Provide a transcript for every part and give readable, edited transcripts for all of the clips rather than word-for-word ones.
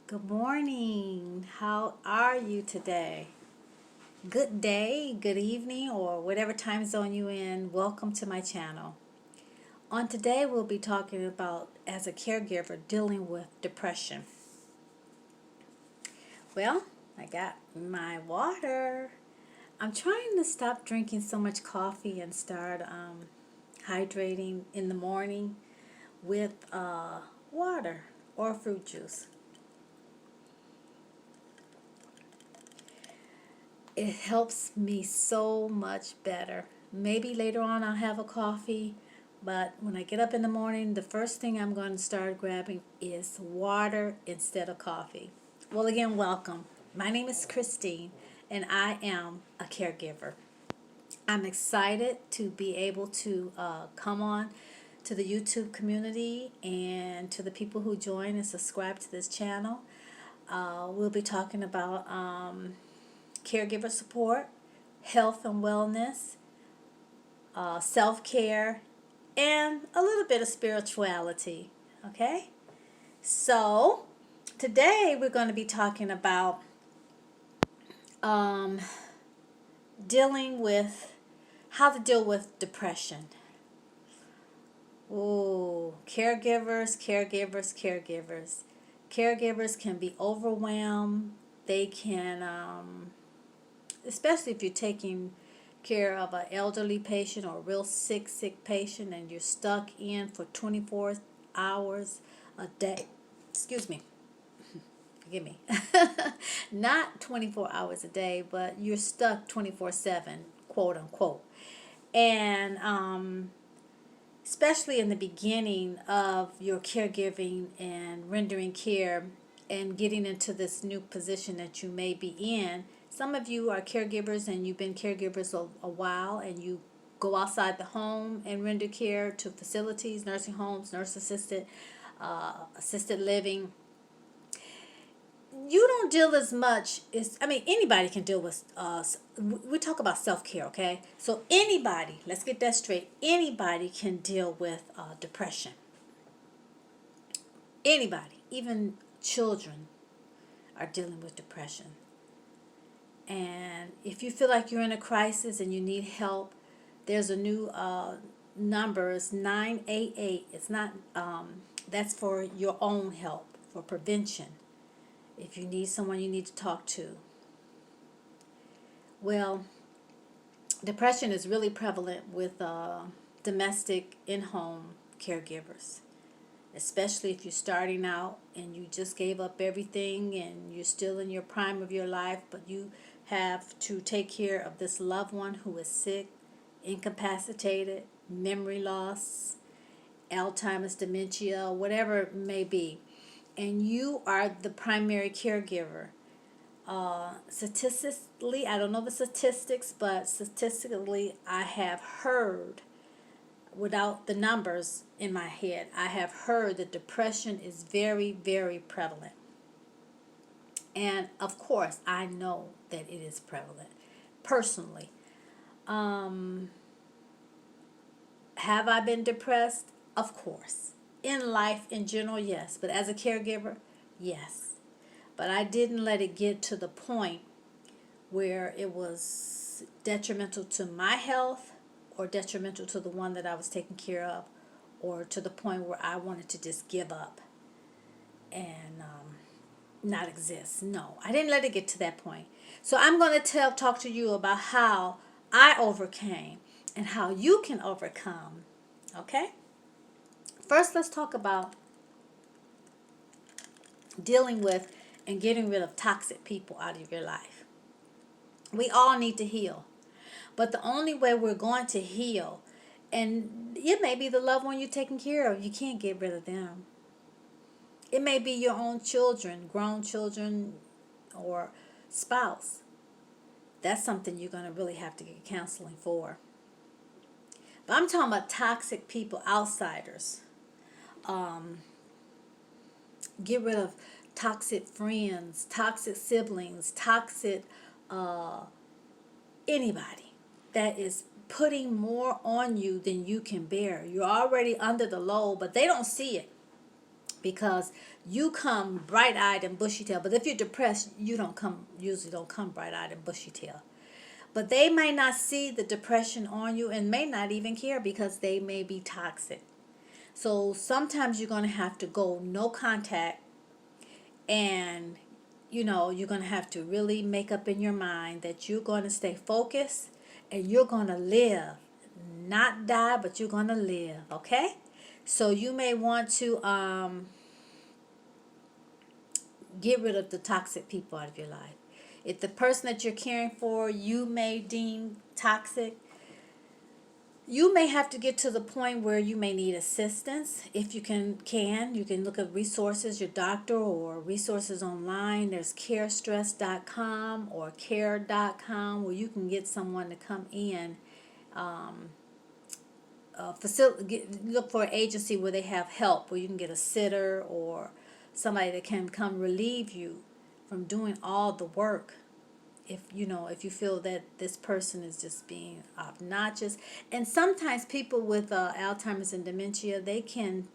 Good morning. How are you today? Good day, good evening, or whatever time zone you in. Welcome to my channel. On today, we'll be talking about as a caregiver dealing with depression. Well, I got my water. I'm trying to stop drinking so much coffee and start hydrating in the morning with water or fruit juice. It helps me so much better. Maybe later on I'll have a coffee, but when I get up in the morning, the first thing I'm going to start grabbing is water instead of coffee. Well, again, welcome. My name is Christine, and I am a caregiver. I'm excited to be able to come on to the YouTube community and to the people who join and subscribe to this channel. We'll be talking about caregiver support, health and wellness, self-care, and a little bit of spirituality. Okay? So, today we're going to be talking about um, dealing with how to deal with depression. Oh, caregivers. Caregivers can be overwhelmed. They can especially if you're taking care of an elderly patient or a real sick patient and you're stuck in for 24 hours a day. Excuse me. Forgive me. Not 24 hours a day, but you're stuck 24/7, quote unquote. And especially in the beginning of your caregiving and rendering care and getting into this new position that you may be in. Some of you are caregivers and you've been caregivers a while and you go outside the home and render care to facilities, nursing homes, assisted living. You don't deal as much as, anybody can deal with, we talk about self-care, okay? So anybody, let's get that straight, anybody can deal with depression. Anybody, even children are dealing with depression. And if you feel like you're in a crisis and you need help, there's a new number. It's 988. It's not, that's for your own help, for prevention. If you need someone you need to talk to. Well, depression is really prevalent with domestic in-home caregivers. Especially if you're starting out and you just gave up everything and you're still in your prime of your life, but you have to take care of this loved one who is sick, incapacitated, memory loss, Alzheimer's, dementia, whatever it may be. And you are the primary caregiver. Statistically, I don't know the statistics, but statistically, I have heard, without the numbers in my head, I have heard that depression is very, very prevalent. And of course, I know that it is prevalent. Personally, have I been depressed? Of course. In life, in general, yes. But as a caregiver, yes. But I didn't let it get to the point where it was detrimental to my health or detrimental to the one that I was taking care of, or to the point where I wanted to just give up and not exist. No, I didn't let it get to that point. So I'm going to talk to you about how I overcame and how you can overcome. Okay? First, let's talk about dealing with and getting rid of toxic people out of your life. We all need to heal. But the only way we're going to heal, and it may be the loved one you're taking care of, you can't get rid of them. It may be your own children, grown children, or spouse. That's something you're going to really have to get counseling for. But I'm talking about toxic people, outsiders. Get rid of toxic friends, toxic siblings, toxic anybody that is putting more on you than you can bear. You're already under the load, but they don't see it. because you come bright-eyed and bushy-tailed. But if you're depressed, you usually don't come bright-eyed and bushy-tailed. But they may not see the depression on you and may not even care because they may be toxic. So sometimes you're going to have to go no contact, and you're going to have to really make up in your mind that you're going to stay focused and you're going to live. Not die, but you're going to live, okay? So you may want to get rid of the toxic people out of your life. If the person that you're caring for you may deem toxic, you may have to get to the point where you may need assistance. If you can you can look at resources, your doctor, or resources online. There's carestress.com or care.com where you can get someone to come in. Look for an agency where they have help, where you can get a sitter or somebody that can come relieve you from doing all the work. If you feel that this person is just being obnoxious. And sometimes people with Alzheimer's and dementia, they can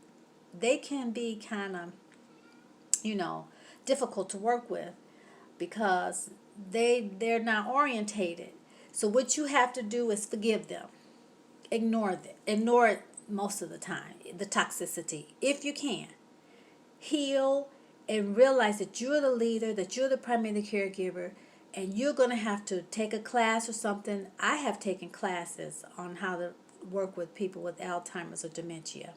be kind of difficult to work with because they're not orientated. So what you have to do is forgive them. Ignore it most of the time, the toxicity, if you can. Heal and realize that you're the leader, that you're the primary caregiver, and you're going to have to take a class or something. I have taken classes on how to work with people with Alzheimer's or dementia,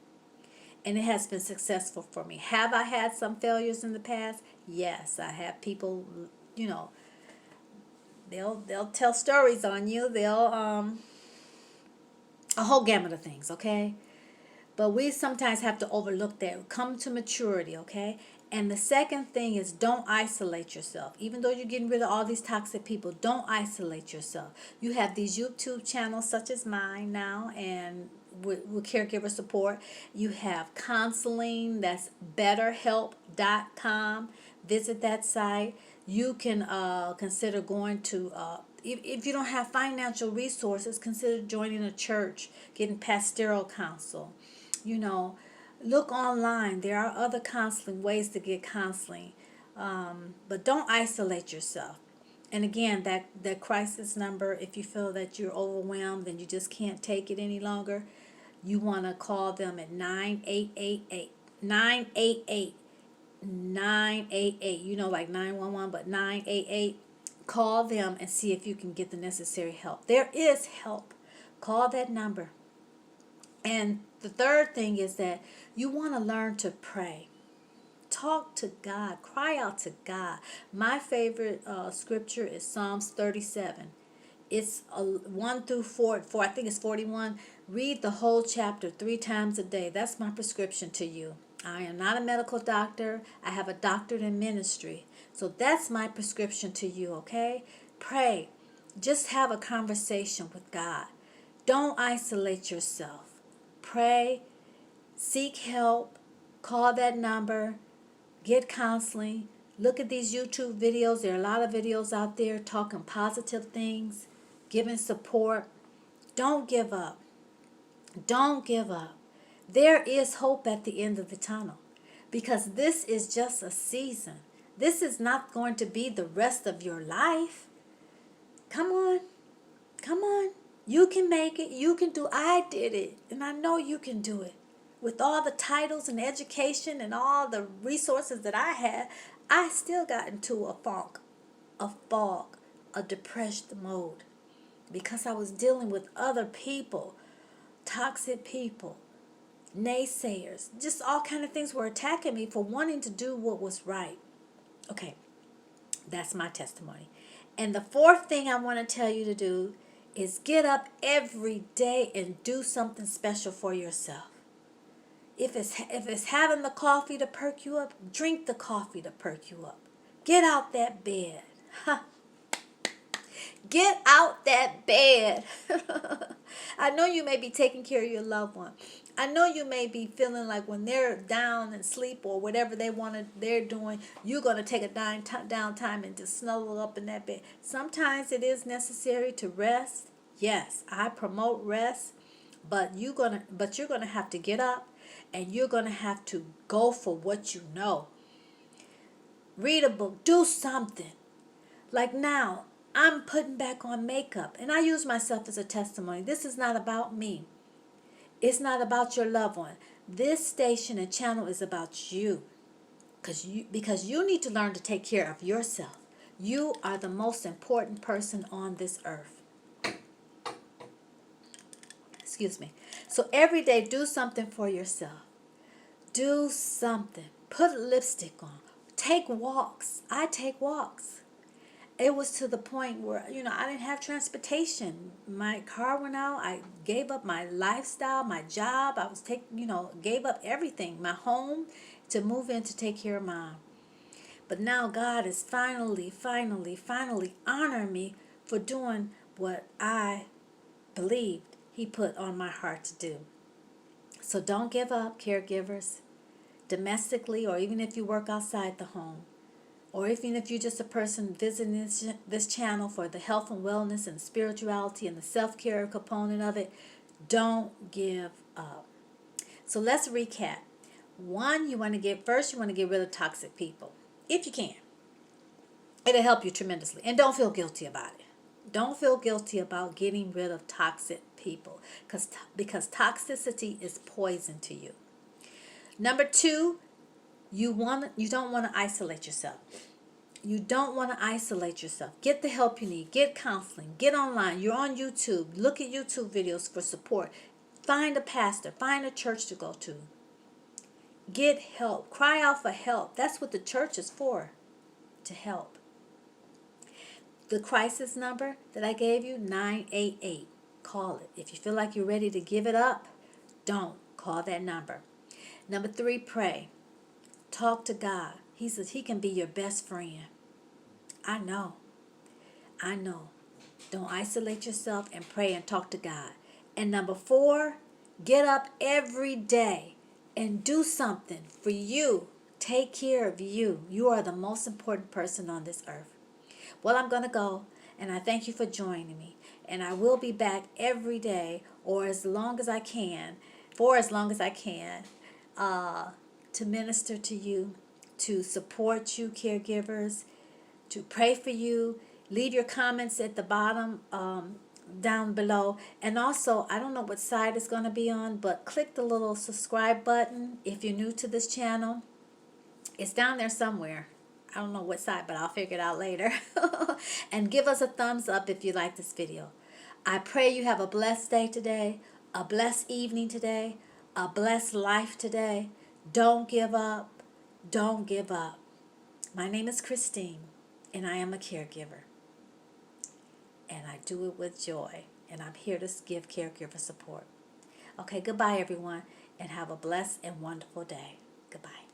and it has been successful for me. Have I had some failures in the past? Yes, I have people, they'll tell stories on you. They'll a whole gamut of things, okay? But we sometimes have to overlook that. Come to maturity, okay? And the second thing is, don't isolate yourself. Even though you're getting rid of all these toxic people, don't isolate yourself. You have these YouTube channels such as mine now, and with caregiver support. You have counseling. That's betterhelp.com. Visit that site. You can consider going to if you don't have financial resources, consider joining a church, getting pastoral counsel. Look online. There are other counseling ways to get counseling, but don't isolate yourself. And again, that crisis number, if you feel that you're overwhelmed and you just can't take it any longer, you want to call them at 9888 988 988. Like 911, but 988. Call them and see if you can get the necessary help. There is help. Call that number. And the third thing is that you want to learn to pray. Talk to God. Cry out to God. My favorite scripture is Psalms 37. It's 1 through 4. I think it's 41. Read the whole chapter 3 times a day. That's my prescription to you. I am not a medical doctor. I have a doctorate in ministry. So that's my prescription to you, okay? Pray. Just have a conversation with God. Don't isolate yourself. Pray. Seek help. Call that number. Get counseling. Look at these YouTube videos. There are a lot of videos out there talking positive things, giving support. Don't give up. Don't give up. There is hope at the end of the tunnel, because this is just a season. This is not going to be the rest of your life. Come on. Come on. You can make it. You can do. I did it, and I know you can do it. With all the titles and education and all the resources that I had, I still got into a fog, a depressed mode, because I was dealing with other people, toxic people, naysayers, just all kind of things were attacking me for wanting to do what was right. Okay, that's my testimony. And the fourth thing I want to tell you to do is get up every day and do something special for yourself. If it's having the coffee to perk you up, drink the coffee to perk you up. Get out that bed. Get out that bed. I know you may be taking care of your loved one. I know you may be feeling like when they're down and sleep or whatever they're doing, you're going to take a down time and just snuggle up in that bed. Sometimes it is necessary to rest. Yes, I promote rest, but you're going to have to get up and you're going to have to go for what you know. Read a book, do something. Like now, I'm putting back on makeup, and I use myself as a testimony. This is not about me. It's not about your loved one. This station and channel is about you. Because you need to learn to take care of yourself. You are the most important person on this earth. Excuse me. So every day, do something for yourself. Do something. Put lipstick on. Take walks. I take walks. It was to the point where, I didn't have transportation. My car went out. I gave up my lifestyle, my job. I was gave up everything, my home, to move in to take care of Mom. But now God is finally honoring me for doing what I believed He put on my heart to do. So don't give up, caregivers, domestically, or even if you work outside the home. Or even if you're just a person visiting this channel for the health and wellness and spirituality and the self-care component of it, don't give up. So let's recap. One, you want to get rid of toxic people, if you can. It'll help you tremendously. And don't feel guilty about it. Don't feel guilty about getting rid of toxic people, because toxicity is poison to you. Number two, you don't want to isolate yourself. You don't want to isolate yourself. Get the help you need. Get counseling. Get online. You're on YouTube. Look at YouTube videos for support. Find a pastor. Find a church to go to. Get help. Cry out for help. That's what the church is for, to help. The crisis number that I gave you, 988. Call it. If you feel like you're ready to give it up, don't. Call that number. Number three, pray. Talk to God. He says He can be your best friend. I know. Don't isolate yourself, and pray and talk to God. And number four, get up every day and do something for you. Take care of you. You are the most important person on this earth. Well, I'm going to go, and I thank you for joining me. And I will be back every day, or as long as I can, to minister to you, to support you, caregivers, to pray for you. Leave your comments at the bottom down below. And also, I don't know what side it's going to be on, but click the little subscribe button if you're new to this channel. It's down there somewhere. I don't know what side, but I'll figure it out later. And give us a thumbs up if you like this video. I pray you have a blessed day today, a blessed evening today, a blessed life today. Don't give up. Don't give up. My name is Christine, and I am a caregiver. And I do it with joy. And I'm here to give caregiver support. Okay, goodbye, everyone, and have a blessed and wonderful day. Goodbye.